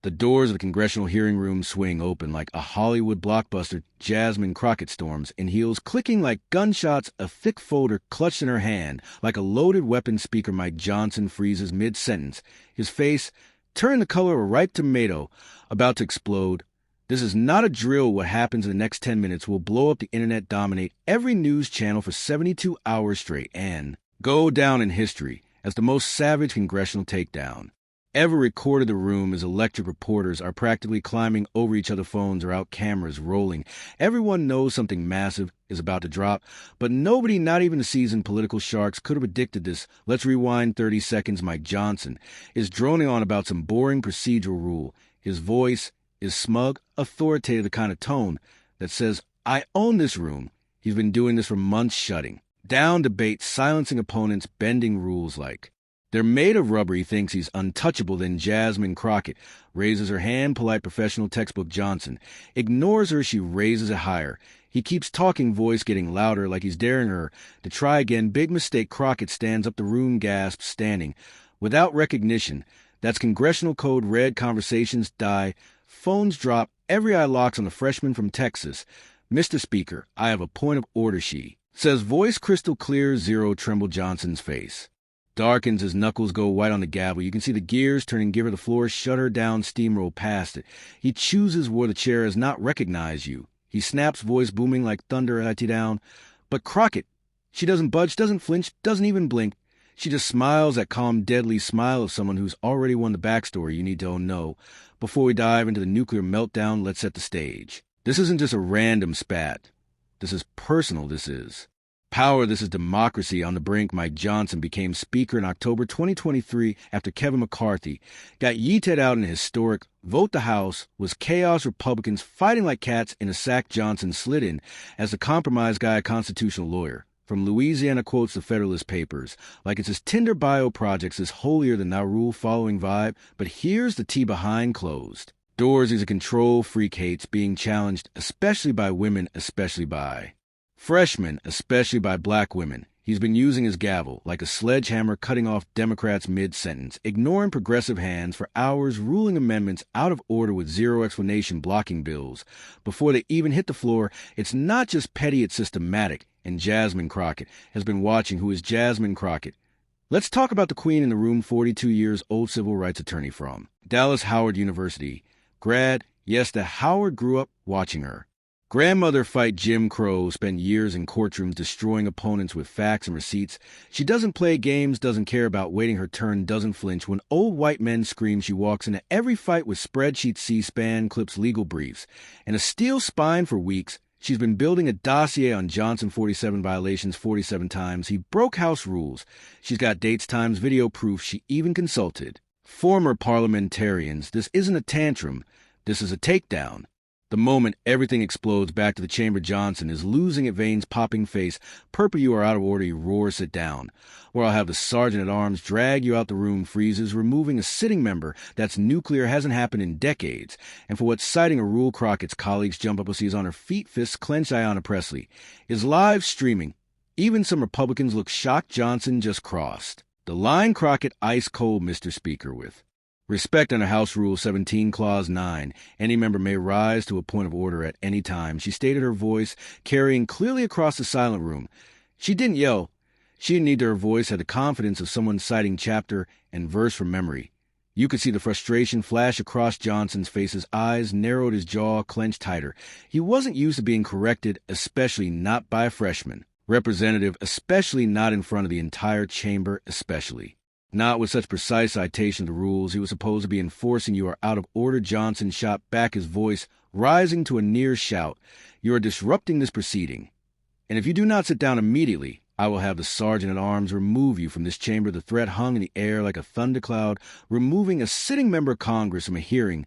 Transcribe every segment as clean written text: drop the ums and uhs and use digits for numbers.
The doors of the congressional hearing room swing open like a Hollywood blockbuster. Jasmine Crockett storms in heels clicking like gunshots, a thick folder clutched in her hand. Like a loaded weapon, Speaker Mike Johnson freezes mid-sentence, his face turned the color of a ripe tomato, about to explode. This is not a drill. What happens in the next 10 minutes will blow up the internet, dominate every news channel for 72 hours straight, and go down in history as the most savage congressional takedown ever recorded. The room as electric reporters are practically climbing over each other's phones or out, cameras rolling. Everyone knows something massive is about to drop, but nobody, not even the seasoned political sharks, could have predicted this. Let's rewind 30 seconds. Mike Johnson is droning on about some boring procedural rule. His voice is smug, authoritative, the kind of tone that says, I own this room. He's been doing this for months, shutting down debates, silencing opponents, bending rules like they're made of rubber. He thinks he's untouchable. Then Jasmine Crockett raises her hand, polite professional textbook. Johnson ignores her. She raises it higher. He keeps talking, voice getting louder, like he's daring her to try again. Big mistake. Crockett stands up. The room gasps, standing without recognition. That's congressional code red. Conversations die. Phones drop. Every eye locks on the freshman from Texas. Mr. Speaker, I have a point of order, she says, voice crystal clear. Zero tremble. Johnson's face darkens, his knuckles go white on the gavel. You can see the gears turning. Give her the floor, shut her down, steamroll past it. He chooses where the chair has not recognized you. He snaps, voice booming like thunder. At you down. But Crockett, she doesn't budge, doesn't flinch, doesn't even blink. She just smiles, that calm, deadly smile of someone who's already won the backstory you need to know. Before we dive into the nuclear meltdown, let's set the stage. This isn't just a random spat. This is personal. This is power. This is democracy on the brink. Mike Johnson became Speaker in October 2023 after Kevin McCarthy got yeeted out in a historic vote. The House was chaos, Republicans fighting like cats in a sack. Johnson slid in as the compromise guy, a constitutional lawyer from Louisiana, quotes the Federalist Papers like it's his Tinder bio projects, this holier-than-thou rule-following vibe. But here's the tea behind closed doors. He's a control freak, hates being challenged, especially by women, especially by freshmen, especially by black women. He's been using his gavel like a sledgehammer, cutting off Democrats mid-sentence, ignoring progressive hands for hours, ruling amendments out of order with zero explanation, blocking bills before they even hit the floor. It's not just petty, it's systematic. And Jasmine Crockett has been watching. Who is Jasmine Crockett? Let's talk about the queen in the room. 42 years old, civil rights attorney from Dallas Howard University grad. Yes, the Howard grew up watching her grandmother fight Jim Crow, spent years in courtrooms destroying opponents with facts and receipts. She doesn't play games, doesn't care about waiting her turn, doesn't flinch. When old white men scream, she walks into every fight with spreadsheets, C-SPAN clips, legal briefs, and a steel spine. For weeks, she's been building a dossier on Johnson. 47 violations, 47 times he broke House rules. She's got dates, times, video proof. She even consulted former parliamentarians. This isn't a tantrum. This is a takedown. The moment everything explodes, back to the chamber. Johnson is losing it, veins popping, face purple. You are out of order. He roars, sit down, or I'll have the sergeant-at-arms drag you out the room. Freezes, removing a sitting member. That's nuclear. Hasn't happened in decades. And for what's citing a rule, Crockett's colleagues jump up as he's on her feet, fists clenched. Ayanna Pressley is live streaming. Even some Republicans look shocked. Johnson just crossed the line. Crockett, ice cold, Mr. Speaker, with respect under House Rule 17, Clause 9. Any member may rise to a point of order at any time. She stated, her voice carrying clearly across the silent room. She didn't yell. She didn't need to. Her voice had the confidence of someone citing chapter and verse from memory. You could see the frustration flash across Johnson's face. His eyes narrowed, his jaw clenched tighter. He wasn't used to being corrected, especially not by a freshman representative, especially not in front of the entire chamber, especially not with such precise citation of the rules he was supposed to be enforcing. You are out of order. Johnson shot back, his voice rising to a near shout. You are disrupting this proceeding, and if you do not sit down immediately, I will have the sergeant-at-arms remove you from this chamber. The threat hung in the air like a thundercloud, removing a sitting member of Congress from a hearing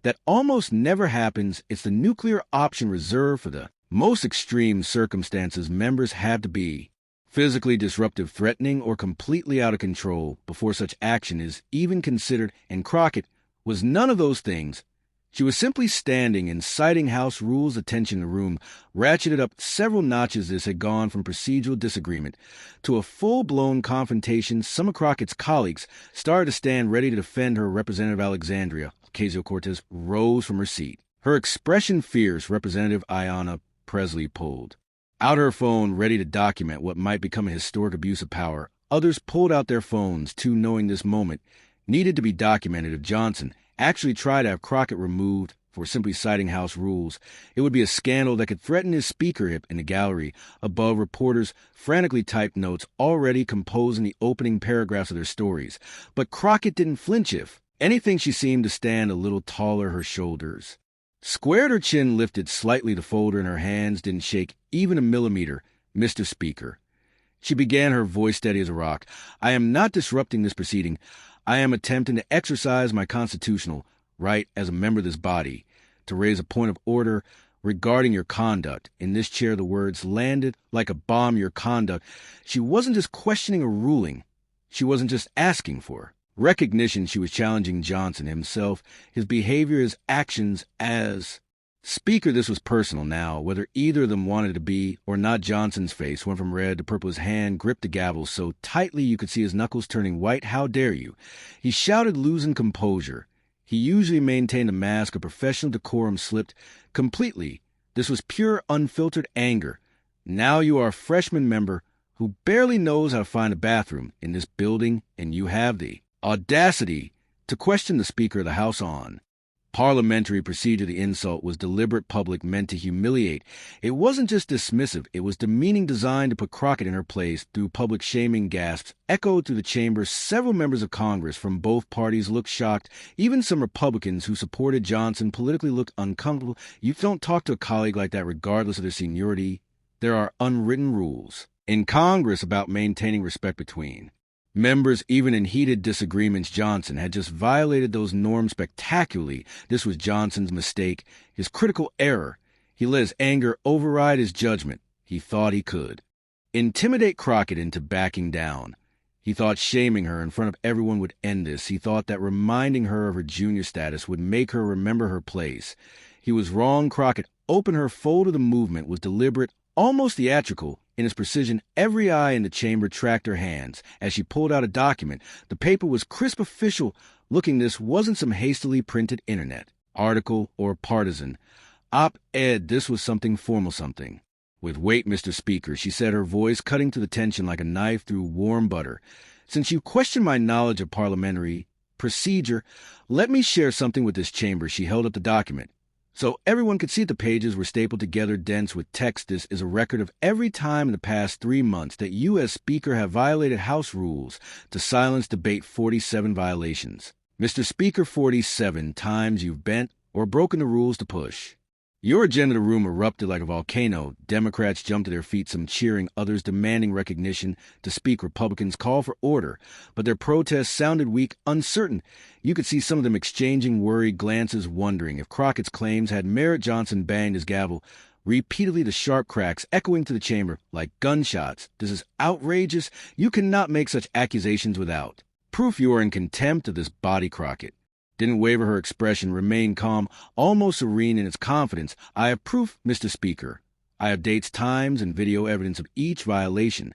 that almost never happens. It's the nuclear option reserved for the most extreme circumstances. Members have to be physically disruptive, threatening, or completely out of control before such action is even considered, and Crockett was none of those things. She was simply standing and citing House rules attention in the room, ratcheted up several notches. This had gone from procedural disagreement to a full-blown confrontation. Some of Crockett's colleagues started to stand ready to defend her. Representative Alexandria Ocasio-Cortez rose from her seat. Her expression fierce. Representative Ayanna Presley pulled out her phone, ready to document what might become a historic abuse of power. Others pulled out their phones, too, knowing this moment needed to be documented. If Johnson actually tried to have Crockett removed for simply citing House rules, it would be a scandal that could threaten his speakership. In the gallery above, reporters frantically typed notes, already composing the opening paragraphs of their stories. But Crockett didn't flinch. If anything, she seemed to stand a little taller. Her shoulders squared, her chin lifted slightly. The folder in her hands didn't shake even a millimeter. Mr. Speaker, she began, her voice steady as a rock, I am not disrupting this proceeding. I am attempting to exercise my constitutional right as a member of this body to raise a point of order regarding your conduct. In this chair, the words landed like a bomb. Your conduct. She wasn't just questioning a ruling. She wasn't just asking for recognition. She was challenging Johnson himself, his behavior, his actions as Speaker. This was personal now, whether either of them wanted to be or not. Johnson's face went from red to purple. His hand gripped the gavel so tightly you could see his knuckles turning white. How dare you? He shouted, losing composure. He usually maintained a mask of professional decorum slipped completely. This was pure, unfiltered anger. Now you are a freshman member who barely knows how to find a bathroom in this building, and you have the audacity to question the Speaker of the House on parliamentary procedure. The insult was deliberate, public, meant to humiliate. It wasn't just dismissive. It was demeaning, designed to put Crockett in her place. Through public shaming, gasps echoed through the chamber. Several members of Congress from both parties looked shocked. Even some Republicans who supported Johnson politically looked uncomfortable. You don't talk to a colleague like that regardless of their seniority. There are unwritten rules in Congress about maintaining respect between members, even in heated disagreements. Johnson had just violated those norms spectacularly. This was Johnson's mistake, his critical error. He let his anger override his judgment. He thought he could intimidate Crockett into backing down. He thought shaming her in front of everyone would end this. He thought that reminding her of her junior status would make her remember her place. He was wrong. Crockett opened her fold of the movement, was deliberate, almost theatrical in its precision. Every eye in the chamber tracked her hands as she pulled out a document. The paper was crisp, official looking. This wasn't some hastily printed internet article or partisan op-ed. This was something formal, something with weight. Mr. Speaker, she said, her voice cutting to the tension like a knife through warm butter. Since you question my knowledge of parliamentary procedure, let me share something with this chamber. She held up the document so everyone could see it. The pages were stapled together, dense with text. This is a record of every time in the past 3 months that you as Speaker have violated House rules to silence debate. 47 violations. Mr. Speaker, 47 times you've bent or broken the rules to push your agenda. The room erupted like a volcano. Democrats jumped to their feet, some cheering, others demanding recognition to speak. Republicans called for order, but their protests sounded weak, uncertain. You could see some of them exchanging worried glances, wondering if Crockett's claims had merit. Johnson banged his gavel repeatedly, the sharp cracks echoing to the chamber like gunshots. This is outrageous. You cannot make such accusations without proof. You are in contempt of this body. Crockett didn't waver. Her expression remained calm, almost serene in its confidence. I have proof, Mr. Speaker. I have dates, times, and video evidence of each violation.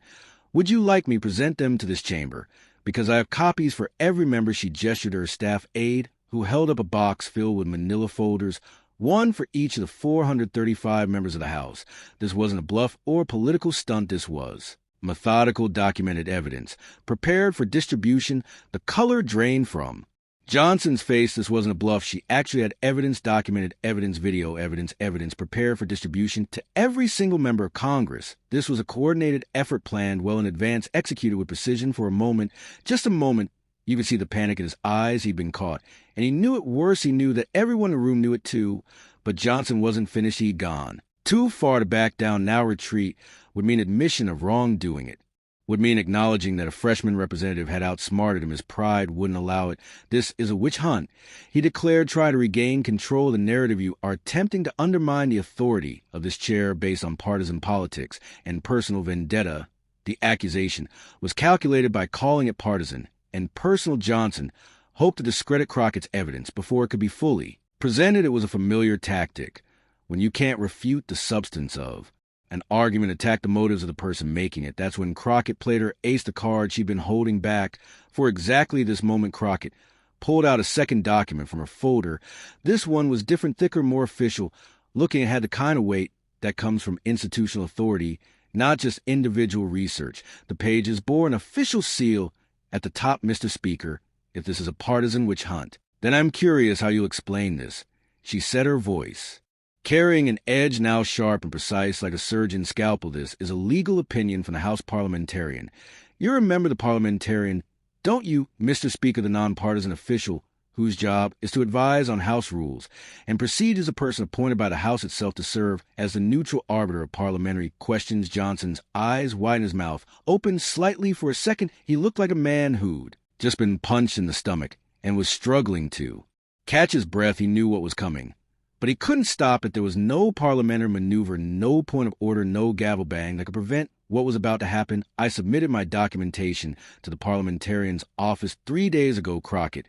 Would you like me to present them to this chamber? Because I have copies for every member. She gestured to her staff aide, who held up a box filled with manila folders, one for each of the 435 members of the House. This wasn't a bluff or political stunt. This was methodical, documented evidence, prepared for distribution, the color drained from Johnson's face. This wasn't a bluff. She actually had evidence, documented evidence, video evidence prepared for distribution to every single member of Congress. This was a coordinated effort planned well in advance, executed with precision. For a moment, just a moment, you could see the panic in his eyes. He'd been caught, and he knew it worse. He knew that everyone in the room knew it too, but Johnson wasn't finished. He'd gone too far to back down. Now retreat would mean admission of wrongdoing. It would mean acknowledging that a freshman representative had outsmarted him. His pride wouldn't allow it. This is a witch hunt, he declared. Try to regain control of the narrative. You are attempting to undermine the authority of this chair based on partisan politics and personal vendetta. The accusation was calculated by calling it partisan and personal. Johnson hoped to discredit Crockett's evidence before it could be fully Presented, it was a familiar tactic. When you can't refute the substance of an argument, attack the motives of the person making it. That's when Crockett played her ace the card she'd been holding back for exactly this moment. Crockett pulled out a second document from her folder. This one was different, thicker, more official. Looking, it had the kind of weight that comes from institutional authority, not just individual research. The pages bore an official seal at the top. Mr. Speaker, if this is a partisan witch hunt, then I'm curious how you'll explain this. She set her voice, carrying an edge now sharp and precise like a surgeon's scalpel. This is a legal opinion from the House parliamentarian. You remember the parliamentarian, don't you, Mr. Speaker, the nonpartisan official whose job is to advise on House rules and proceed as a person appointed by the House itself to serve as the neutral arbiter of parliamentary questions. Johnson's eyes widened, his mouth opened slightly. For a second, he looked like a man who'd just been punched in the stomach and was struggling to catch his breath. He knew what was coming, but he couldn't stop it. There was no parliamentary maneuver, no point of order, no gavel bang that could prevent what was about to happen. I submitted my documentation to the parliamentarian's office 3 days ago. Crockett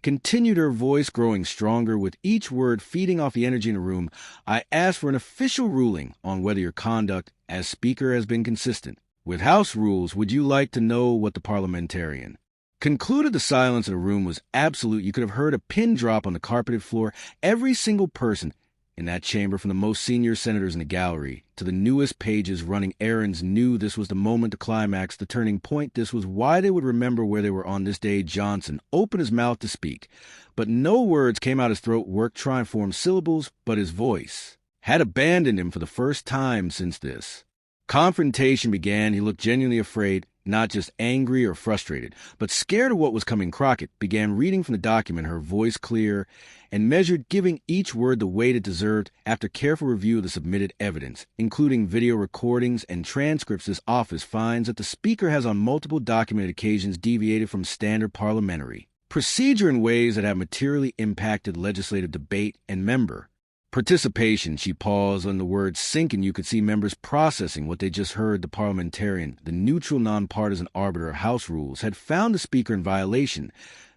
continued, her voice growing stronger with each word, feeding off the energy in the room. I asked for an official ruling on whether your conduct as Speaker has been consistent with House rules. Would you like to know what the parliamentarian concluded? The silence in the room was absolute. You could have heard a pin drop on the carpeted floor. Every single person in that chamber, from the most senior senators in the gallery to the newest pages running errands, knew this was the moment, the climax, the turning point. This was why they would remember where they were on this day. Johnson opened his mouth to speak, but no words came out his throat. Work trying to form syllables, but his voice had abandoned him for the first time since this confrontation began. He looked genuinely afraid, not just angry or frustrated, but scared of what was coming. Crockett began reading from the document, her voice clear and measured, giving each word the weight it deserved. After careful review of the submitted evidence, including video recordings and transcripts, this office finds that the Speaker has on multiple documented occasions deviated from standard parliamentary procedure in ways that have materially impacted legislative debate and member participation. She paused, on the words sink, and you could see members processing what they just heard. The parliamentarian, the neutral, nonpartisan arbiter of House rules, had found the Speaker in violation.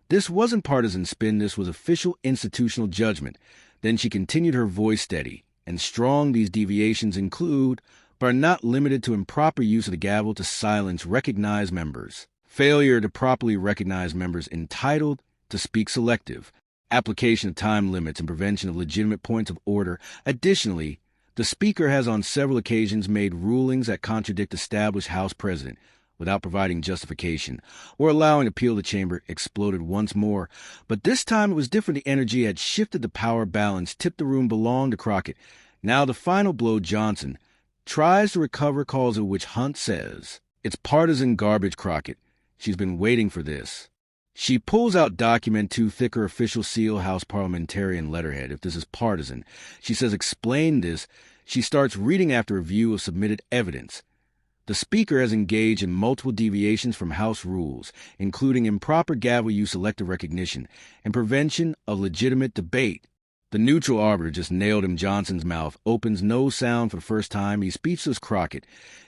This wasn't partisan spin. This was official institutional judgment. Then she continued, her voice steady and strong. These deviations include, but are not limited to, improper use of the gavel to silence recognized members, failure to properly recognize members entitled to speak, selective application of time limits, and prevention of legitimate points of order. Additionally, the Speaker has on several occasions made rulings that contradict established House precedent without providing justification or allowing appeal. The chamber exploded once more, but this time it was different. The energy had shifted, the power balance tipped. The room belonged to Crockett. Now the final blow. Johnson tries to recover, calls it a witch hunt, says it's partisan garbage. Crockett, she's been waiting for this. She pulls out document 2, thicker, official seal, House parliamentarian letterhead. If this is partisan, she says, explain this. She starts reading after review of submitted evidence. The Speaker has engaged in multiple deviations from House rules, including improper gavel use, selective recognition, and prevention of legitimate debate. The neutral arbiter just nailed him. Johnson's mouth opens, no sound for the first time. He's speechless. Crockett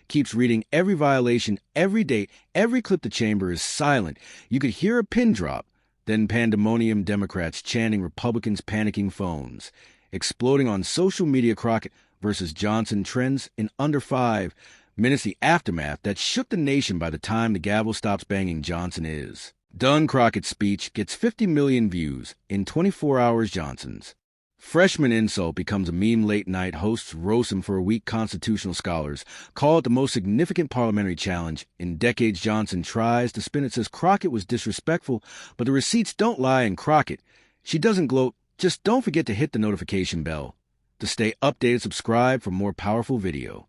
keeps reading every violation, every date, every clip. The chamber is silent. You could hear a pin drop. Then pandemonium, Democrats chanting, Republicans panicking, phones exploding on social media. Crockett versus Johnson trends in under 5 minutes. The aftermath that shook the nation. By the time the gavel stops banging, Johnson is done. Crockett's speech gets 50 million views in 24 hours. Johnson's freshman insult becomes a meme. Late night hosts roast him for a week. Constitutional scholars call it the most significant parliamentary challenge in decades. Johnson tries to spin it, says Crockett was disrespectful, but the receipts don't lie. And Crockett, she doesn't gloat. Just don't forget to hit the notification bell to stay updated. Subscribe for more powerful video.